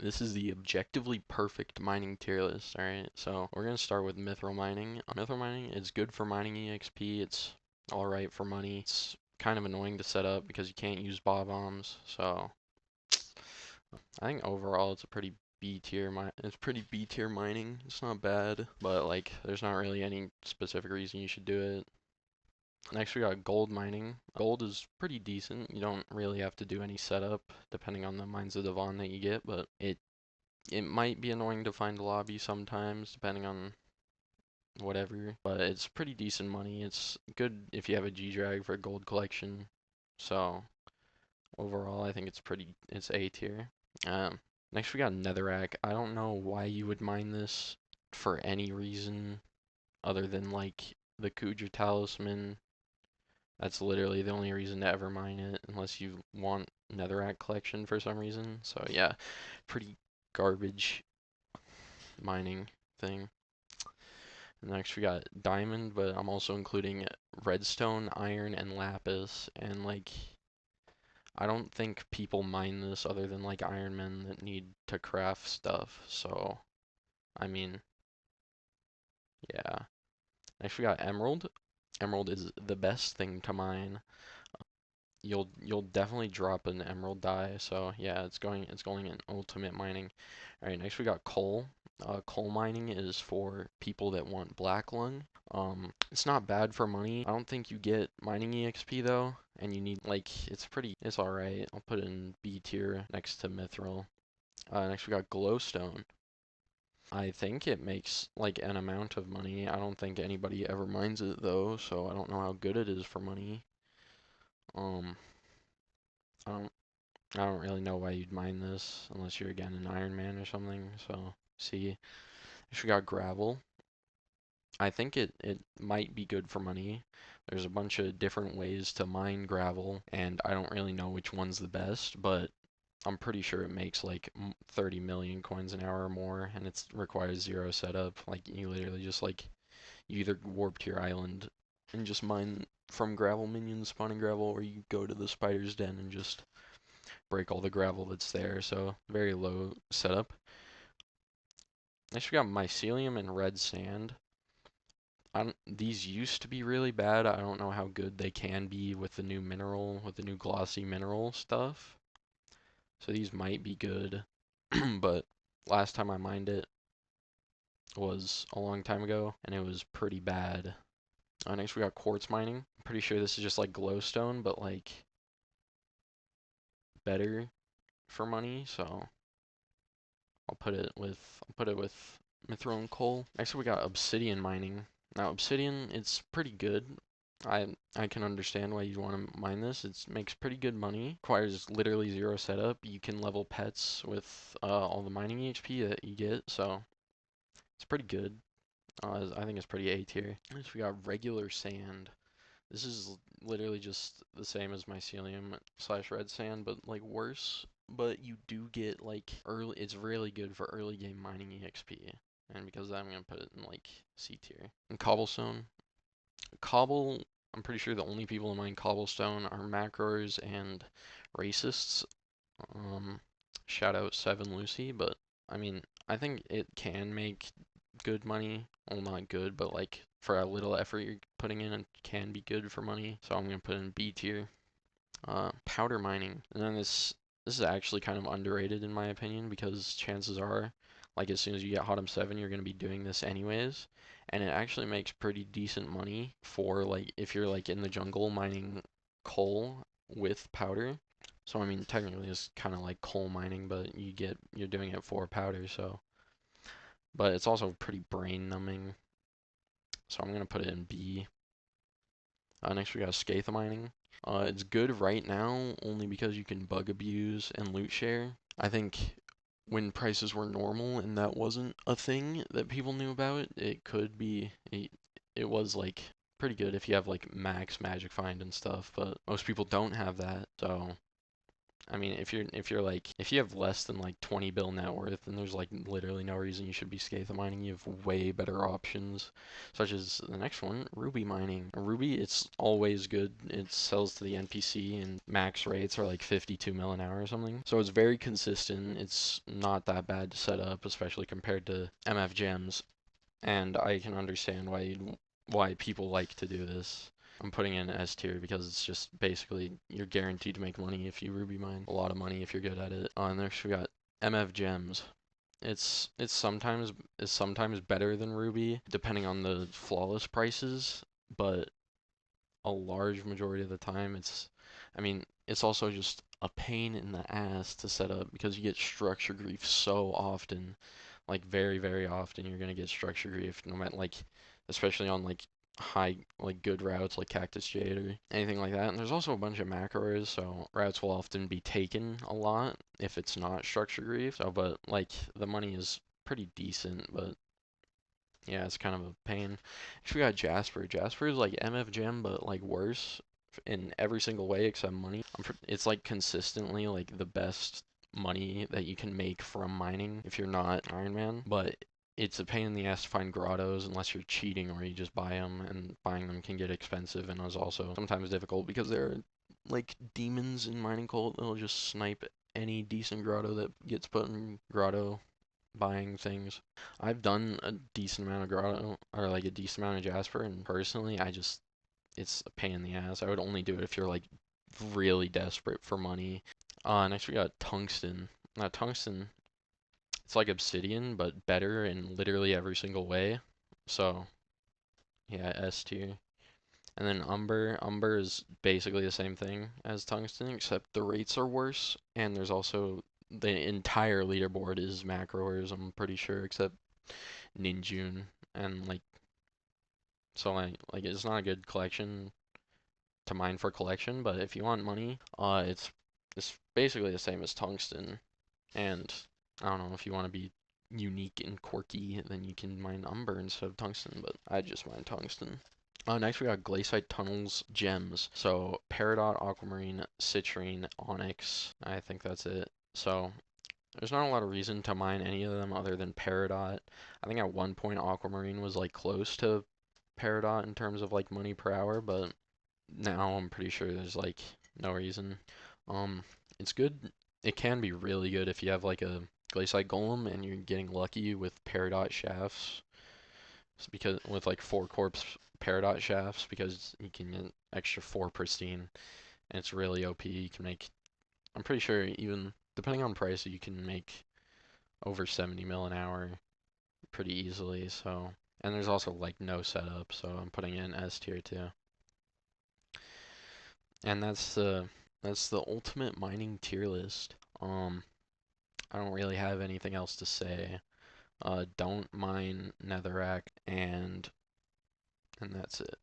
This is the objectively perfect mining tier list, alright? So we're gonna start with mithril mining. Mithril mining is good for mining EXP, it's alright for money. It's kind of annoying to set up because you can't use bombs, so I think overall it's a pretty B tier it's pretty B tier mining. It's not bad, but like there's not really any specific reason you should do it. Next we got gold mining. Gold is pretty decent. You don't really have to do any setup depending on the Mines of Devon that you get, but it might be annoying to find a lobby sometimes depending on whatever, but it's pretty decent money. It's good if you have a G-Drag for a gold collection. So overall I think it's A tier. Um Next we got netherrack. I don't know why you would mine this for any reason other than like the Kuja talisman. That's literally the only reason to ever mine it, unless you want netherrack collection for some reason. So yeah, pretty garbage mining thing. Next we got diamond, but I'm also including redstone, iron, and lapis. And like, I don't think people mine this other than like Iron Men that need to craft stuff. So, I mean, yeah. Next we got emerald. Emerald is the best thing to mine. You'll definitely drop an emerald die. So yeah, it's going in ultimate mining. All right, next we got coal. Coal mining is for people that want black lung. It's not bad for money. I don't think you get mining EXP though, and you need like it's alright. I'll put it in B tier next to mithril. Next we got glowstone. I think it makes like an amount of money. I don't think anybody ever mines it though, so I don't know how good it is for money. Um, I don't I don't really know why you'd mine this unless you're again an Iron Man or something. So see, if we got gravel, I think it might be good for money. There's a bunch of different ways to mine gravel, and I don't really know which one's the best, but I'm pretty sure it makes like 30 million coins an hour or more, and it requires zero setup. Like you literally just like you either warp to your island and just mine from gravel minions spawning gravel, or you go to the spider's den and just break all the gravel that's there. So very low setup. Next we got mycelium and red sand. These used to be really bad. I don't know how good they can be with the new mineral, with the new glossy mineral stuff. So these might be good, but last time I mined it was a long time ago, and it was pretty bad. Next we got quartz mining. I'm pretty sure this is just like glowstone, but like better for money. So I'll put it with mithril and coal. Next we got obsidian mining. Now obsidian, it's pretty good. I can understand why you'd want to mine this. It makes pretty good money. Requires literally zero setup. You can level pets with all the mining EXP that you get, so it's pretty good. I think it's pretty A tier. Next we got regular sand. This is literally just the same as mycelium slash red sand, but like worse. But you do get like early. It's really good for early game mining EXP, and because of that, I'm gonna put it in like C tier. And cobblestone, cobble. I'm pretty sure the only people who mine cobblestone are macros and racists. Um, Shout out Seven Lucy, but I mean, I think it can make good money. Well, not good, but like for a little effort you're putting in, it can be good for money. So I'm gonna put in B tier. Powder mining, and then this is actually kind of underrated in my opinion because chances are, like as soon as you get Hotum 7, you're gonna be doing this anyways, and it actually makes pretty decent money for like if you're like in the jungle mining coal with powder. So I mean, technically it's kind of like coal mining, but you're doing it for powder, so but it's also pretty brain numbing. So I'm gonna put it in B. Next we got Scathe mining. It's good right now only because you can bug abuse and loot share. I think when prices were normal and that wasn't a thing that people knew about, it could be it was like pretty good if you have like max magic find and stuff, but most people don't have that, so I mean, if you have less than like 20 bill net worth, then there's like literally no reason you should be Scatha mining. You have way better options, such as the next one, Ruby mining. Ruby, it's always good. It sells to the NPC and max rates are like 52 mil an hour or something. So it's very consistent. It's not that bad to set up, especially compared to MF gems. And I can understand why people like to do this. I'm putting in S tier because it's just basically you're guaranteed to make money if you Ruby mine. A lot of money if you're good at it. And next we got MF gems. It's sometimes better than Ruby depending on the flawless prices, but a large majority of the time I mean, it's also just a pain in the ass to set up because you get structure grief so often. Like very, very often you're gonna get structure grief no matter like especially on like high like good routes like Cactus Jade or anything like that. And there's also a bunch of macros, so routes will often be taken a lot if it's not structure grief. So but like the money is pretty decent, but yeah, it's kind of a pain. Actually, we got Jasper. Jasper is like MF Gem, but like worse in every single way except money. It's like consistently like the best money that you can make from mining if you're not Iron Man, but it's a pain in the ass to find grottos unless you're cheating or you just buy them, and buying them can get expensive and is also sometimes difficult because there are like demons in mining cult that'll just snipe any decent grotto that gets put in grotto buying things. I've done a decent amount of grotto or like a decent amount of Jasper, and personally, it's a pain in the ass. I would only do it if you're like really desperate for money. Next we got tungsten. Now tungsten, it's like obsidian but better in literally every single way. So yeah, S tier. And then umber. Umber is basically the same thing as tungsten, except the rates are worse, and there's also the entire leaderboard is macroers, I'm pretty sure, except Ninjun and like so like it's not a good collection to mine for collection, but if you want money, it's basically the same as tungsten. And I don't know if you want to be unique and quirky, then you can mine umber instead of tungsten, but I just mine tungsten. Next we got Glaciite Tunnels Gems. So Peridot, Aquamarine, Citrine, Onyx. I think that's it. So there's not a lot of reason to mine any of them other than Peridot. I think at one point Aquamarine was like close to Peridot in terms of like money per hour, but now I'm pretty sure there's like no reason. Um, it's good. It can be really good if you have like a Glaciite Golem and you're getting lucky with Peridot shafts. Because with like 4 corpse Peridot shafts, because you can get extra 4 pristine, and it's really OP. You can make, I'm pretty sure even depending on price, you can make over 70 mil an hour pretty easily. So, and there's also like no setup, so I'm putting in S tier too. And that's the ultimate mining tier list. I don't really have anything else to say. Don't mine netherrack, and that's it.